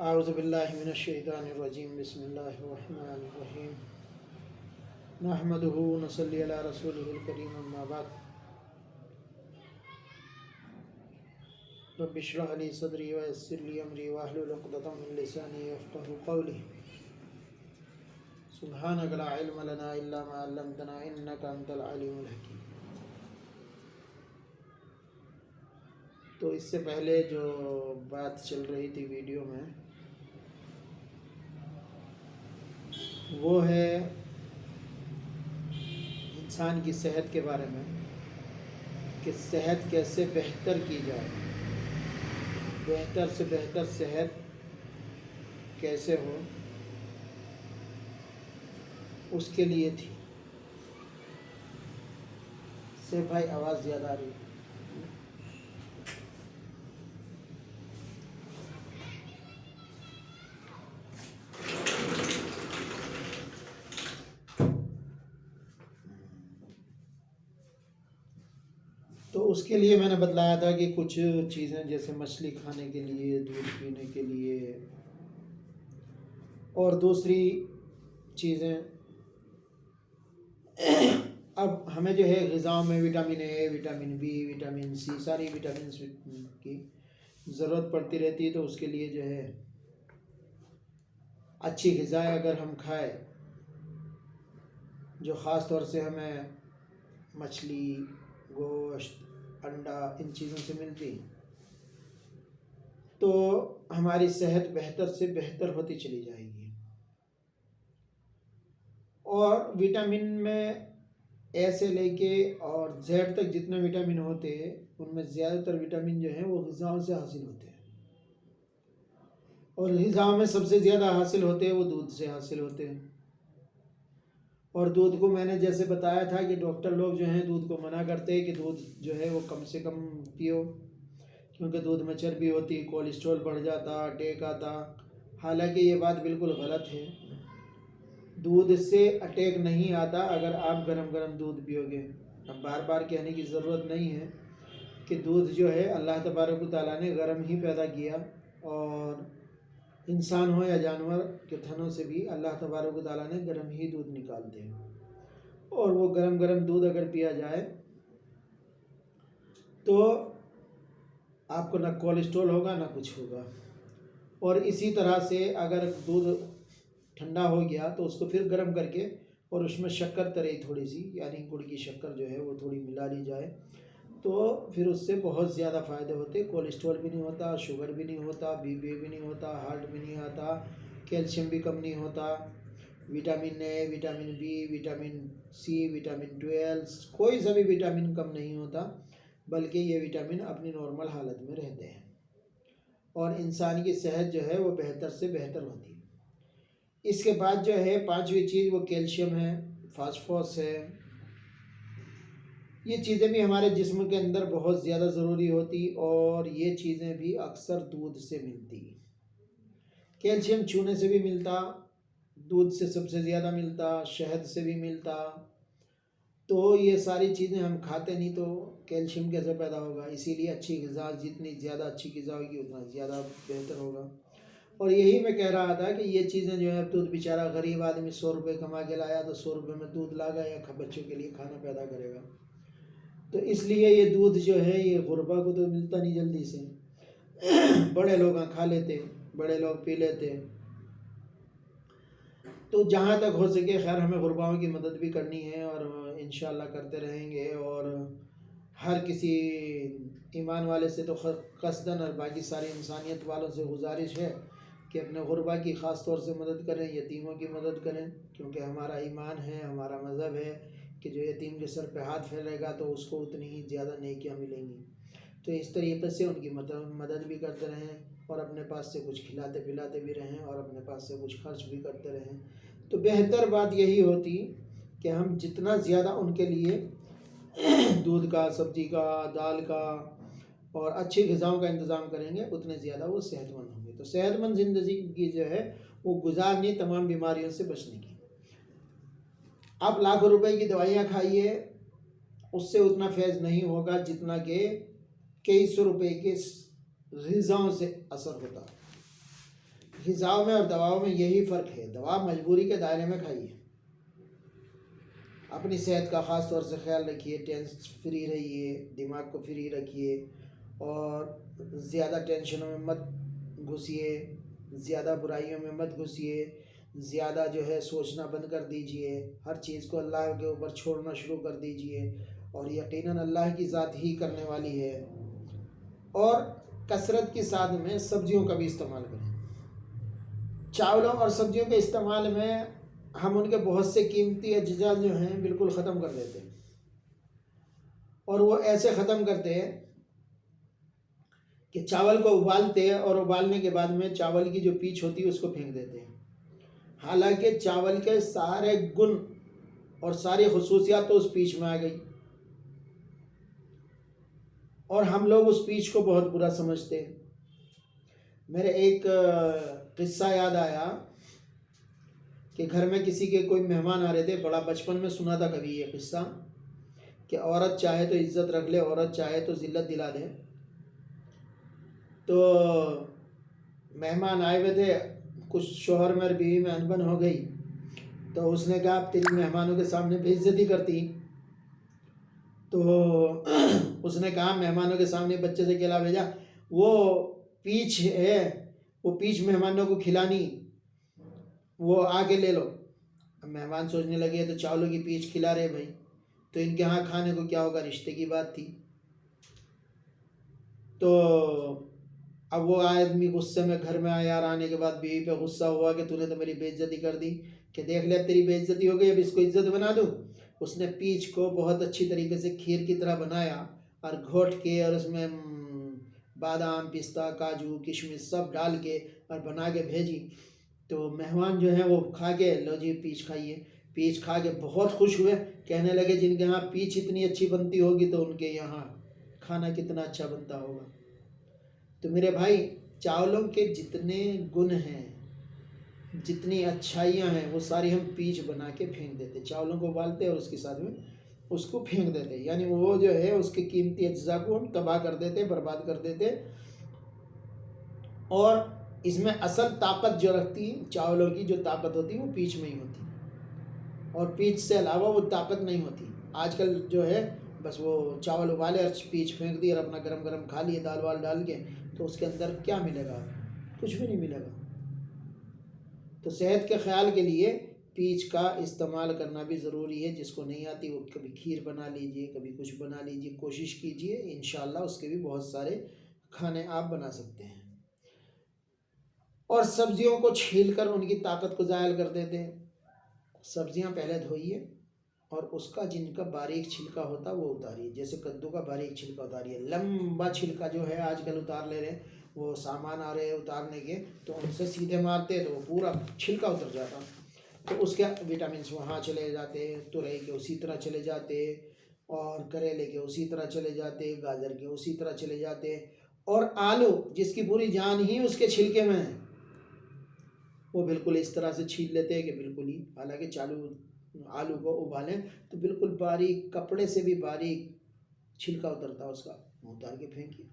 आऊज़ुबिल्लाहि मिनश्शैतानिर्रजीम बिस्मिल्लाहिर्रहमानिर्रहीम नहमदुहु व नसल्ली अला रसूलिहिल करीम अम्मा बाद रब्बि इश्रह ली सदरी व यस्सिर ली अमरी वाहलुल उक़दतम मिन लिसानी यफ़क़हू क़ौली सुब्हानक ला इल्म लना इल्ला मा अल्लमतना इन्नका अंतल अलीमुल हकीम। तो इससे पहले जो बात चल रही थी वीडियो में वो है इंसान की सेहत के बारे में कि सेहत कैसे बेहतर की जाए, बेहतर से बेहतर सेहत कैसे हो, उसके लिए थी। से भाई आवाज़ ज़्यादा आ रही है। तो उसके लिए मैंने बतलाया था कि कुछ चीज़ें जैसे मछली खाने के लिए, दूध पीने के लिए, और दूसरी चीज़ें अब हमें जो है ग़िज़ाओं में vitamin A, vitamin B, vitamin C, सारी विटामिन की ज़रूरत पड़ती रहती है। तो उसके लिए जो है अच्छी ग़िज़ाएँ अगर हम खाएं, जो ख़ास तौर से हमें मछली, गोश्त, अंडा इन चीज़ों से मिलती, तो हमारी सेहत बेहतर से बेहतर होती चली जाएगी। और विटामिन में ए से लेके और जेड तक जितने विटामिन होते हैं उनमें ज़्यादातर विटामिन जो है वो ग़िज़ाओं से हासिल होते हैं, और ग़िज़ाओं में सबसे ज़्यादा हासिल होते हैं वो दूध से हासिल होते हैं। और दूध को मैंने जैसे बताया था कि डॉक्टर लोग जो हैं दूध को मना करते हैं कि दूध जो है वो कम से कम पियो, क्योंकि दूध में चर्बी होती, कोलेस्ट्रॉल बढ़ जाता, अटैक आता। हालांकि ये बात बिल्कुल गलत है। दूध से अटैक नहीं आता अगर आप गरम गरम दूध पियोगे। अब बार बार कहने की ज़रूरत नहीं है कि दूध जो है अल्लाह तबारक व तआला ने गरम ही पैदा किया, और इंसान हो या जानवर के थनों से भी अल्लाह तबारक व तआला ने गरम ही दूध निकालते हैं। और वो गरम गरम दूध अगर पिया जाए तो आपको ना कोलेस्ट्रॉल होगा ना कुछ होगा। और इसी तरह से अगर दूध ठंडा हो गया तो उसको फिर गर्म करके और उसमें शक्कर तरी थोड़ी सी, यानी गुड़ की शक्कर जो है वो थोड़ी मिला ली जाए, तो फिर उससे बहुत ज़्यादा फ़ायदे होते। कोलेस्ट्रॉल भी नहीं होता, शुगर भी नहीं होता, बीपी भी नहीं होता, हार्ट भी नहीं आता, कैल्शियम भी कम नहीं होता, vitamin A, vitamin B, vitamin C, vitamin 12, कोई सा भी विटामिन कम नहीं होता, बल्कि ये विटामिन अपनी नॉर्मल हालत में रहते हैं और इंसान की सेहत जो है वो बेहतर से बेहतर होती है। इसके बाद जो है पांचवी चीज़ वो कैल्शियम है, फास्फोरस है। ये चीज़ें भी हमारे जिस्म के अंदर बहुत ज़्यादा ज़रूरी होती, और ये चीज़ें भी अक्सर दूध से मिलती। कैल्शियम चूने से भी मिलता, दूध से सबसे ज़्यादा मिलता, शहद से भी मिलता। तो ये सारी चीज़ें हम खाते नहीं तो कैल्शियम कैसे पैदा होगा। इसीलिए अच्छी ग़िज़ा, जितनी ज़्यादा अच्छी ग़िज़ा होगी उतना ज़्यादा बेहतर होगा। और यही मैं कह रहा था कि ये चीज़ें जो है, दूध बेचारा गरीब आदमी 100 रुपये कमा के लाया तो 100 रुपये में दूध लागा या बच्चों के लिए खाना पैदा करेगा। तो इसलिए ये दूध जो है ये गुरबा को तो मिलता नहीं जल्दी से। बड़े लोग खा लेते, बड़े लोग पी लेते। तो जहाँ तक हो सके खैर हमें गुरबाओं की मदद भी करनी है और इंशाल्लाह करते रहेंगे। और हर किसी ईमान वाले से तो कसदन और बाकी सारी इंसानियत वालों से गुजारिश है कि अपने गुरबा की ख़ास तौर से मदद करें, यतीमों की मदद करें, क्योंकि हमारा ईमान है, हमारा मज़हब है कि जो यतीम के सर पे हाथ फैलेगा तो उसको उतनी ही ज़्यादा नेकियां मिलेंगी। तो इस तरीके से उनकी मदद भी करते रहें और अपने पास से कुछ खिलाते पिलाते भी रहें और अपने पास से कुछ खर्च भी करते रहें। तो बेहतर बात यही होती कि हम जितना ज़्यादा उनके लिए दूध का, सब्ज़ी का, दाल का और अच्छी ग़िज़ाओं का इंतज़ाम करेंगे उतने ज़्यादा वो सेहतमंद होंगे। तो सेहतमंद ज़िंदगी जो है वो गुजारनी तमाम बीमारियों से बचने की। आप लाखों रुपए की दवाइयाँ खाइए, उससे उतना फैज़ नहीं होगा जितना कि कई सौ रुपए के ग़िज़ाओं से असर होता। ग़िज़ाओं में और दवाओं में यही फ़र्क है। दवा मजबूरी के दायरे में खाइए। अपनी सेहत का ख़ास तौर से ख्याल रखिए, टेंशन फ्री रहिए, दिमाग को फ्री रखिए और ज़्यादा टेंशनों में मत घुसिए, ज़्यादा बुराइयों में मत घुसिए, ज़्यादा जो है सोचना बंद कर दीजिए। हर चीज़ को अल्लाह के ऊपर छोड़ना शुरू कर दीजिए और यकीनन अल्लाह की ज़ात ही करने वाली है। और कसरत के साथ में सब्जियों का भी इस्तेमाल करें। चावलों और सब्जियों के इस्तेमाल में हम उनके बहुत से कीमती अज्जा जो हैं बिल्कुल ख़त्म कर देते हैं। और वो ऐसे ख़त्म करते हैं कि चावल को उबालते हैं और उबालने के बाद में चावल की जो पीच होती है उसको फेंक देते हैं। हालांकि चावल के सारे गुण और सारी खुसूसियात तो उस पीच में आ गई और हम लोग उस पीच को बहुत बुरा समझते हैं। मेरे एक किस्सा याद आया कि घर में किसी के कोई मेहमान आ रहे थे। बड़ा बचपन में सुना था कभी ये किस्सा कि औरत चाहे तो इज़्ज़त रख ले, औरत चाहे तो ज़िल्लत दिला दे। तो मेहमान आए हुए थे, कुछ शौहर में और बीवी में अनबन हो गई। तो उसने कहा अब तेरी मेहमानों के सामने बेइज्जती करती। तो उसने कहा मेहमानों के सामने बच्चे से केला भेजा, वो पीच है, वो पीच मेहमानों को खिलानी, वो आके ले लो। अब मेहमान सोचने लगे तो चावलों की पीच खिला रहे भाई, तो इनके यहाँ खाने को क्या होगा, रिश्ते की बात थी। तो अब वो आदमी गुस्से में घर में आया। यार आने के बाद बीवी पे गुस्सा हुआ कि तूने तो मेरी बेइज्जती कर दी, कि देख ले अब तेरी बेइज्जती हो गई, अब इसको इज्जत बना दूँ। उसने पीच को बहुत अच्छी तरीके से खीर की तरह बनाया और घोट के और उसमें बादाम, पिस्ता, काजू, किशमिश सब डाल के और बना के भेजी। तो मेहमान जो है वो खा के, लो जी पीच खाइए। पीच खा के बहुत खुश हुए, कहने लगे जिनके यहाँ पीच इतनी अच्छी बनती होगी तो उनके यहाँ खाना कितना अच्छा बनता होगा। तो मेरे भाई, चावलों के जितने गुण हैं, जितनी अच्छाइयाँ हैं, वो सारी हम पीच बना के फेंक देते। चावलों को उबालते और उसके साथ में उसको फेंक देते, यानी वो जो है उसके कीमती अज्जा को हम तबाह कर देते, बर्बाद कर देते। और इसमें असल ताकत जो रखती है, चावलों की जो ताकत होती है वो पीच में ही होती है और पीच से अलावा वो ताकत नहीं होती। आजकल जो है बस वो चावल उबाले और पीच फेंक दी और अपना गरम गरम खा लिए दाल वाल डाल के, तो उसके अंदर क्या मिलेगा? कुछ भी नहीं मिलेगा। तो सेहत के ख्याल के लिए पीच का इस्तेमाल करना भी ज़रूरी है। जिसको नहीं आती वो कभी खीर बना लीजिए, कभी कुछ बना लीजिए, कोशिश कीजिए, इंशाल्लाह उसके भी बहुत सारे खाने आप बना सकते हैं। और सब्जियों को छीलकर उनकी ताकत को ज़ायल कर देते हैं। सब्जियां पहले धोइए और उसका जिनका बारीक छिलका होता है वो उतारिए। जैसे कद्दू का बारीक छिलका उतारिए। लंबा छिलका जो है आजकल उतार ले रहे हैं, वो सामान आ रहे हैं उतारने के, तो उनसे सीधे मारते तो वो पूरा छिलका उतर जाता, तो उसके विटामिन वहाँ चले जाते, तुरई के उसी तरह चले जाते, और करेले के उसी तरह चले जाते, गाजर के उसी तरह चले जाते। और आलू जिसकी पूरी जान ही उसके छिलके में है, वो बिल्कुल इस तरह से छील लेते हैं कि बिल्कुल ही, हालांकि आलू को उबालें तो बिल्कुल बारीक, कपड़े से भी बारीक छिलका उतरता है उसका, उतार के फेंकिए।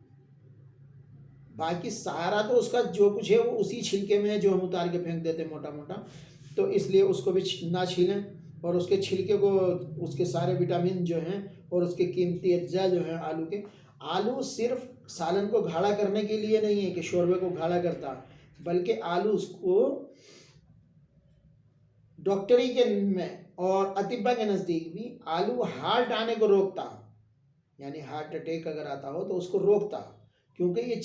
बाकी सारा तो उसका जो कुछ है वो उसी छिलके में है जो हम उतार के फेंक देते हैं मोटा मोटा। तो इसलिए उसको भी ना छीलें और उसके छिलके को, उसके सारे विटामिन जो हैं और उसके कीमती अज्जा जो हैं आलू के। आलू सिर्फ सालन को गाढ़ा करने के लिए नहीं है कि शोरबे को गाढ़ा करता, बल्कि आलू उसको डॉक्टरी के में और अतिब्बा के नज़दीक भी आलू हार्ट आने को रोकता, यानी हार्ट अटैक अगर आता हो तो उसको रोकता, क्योंकि ये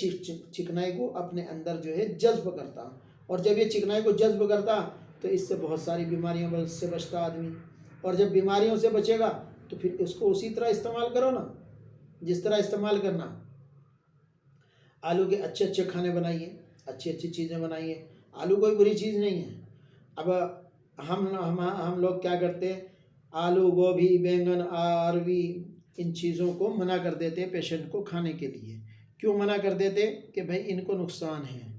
चिकनाई को अपने अंदर जो है जज्ब करता। और जब ये चिकनाई को जज्ब करता तो इससे बहुत सारी बीमारियों से बचता आदमी। और जब बीमारियों से बचेगा तो फिर इसको उसी तरह इस्तेमाल करो ना जिस तरह इस्तेमाल करना। आलू के अच्छे अच्छे खाने बनाइए, अच्छी अच्छी चीज़ें बनाइए। आलू कोई बुरी चीज़ नहीं है। अब हम लोग क्या करते हैं, आलू, गोभी, बैंगन, अरवी, इन चीज़ों को मना कर देते पेशेंट को खाने के लिए। क्यों मना कर देते? कि भाई इनको नुकसान है।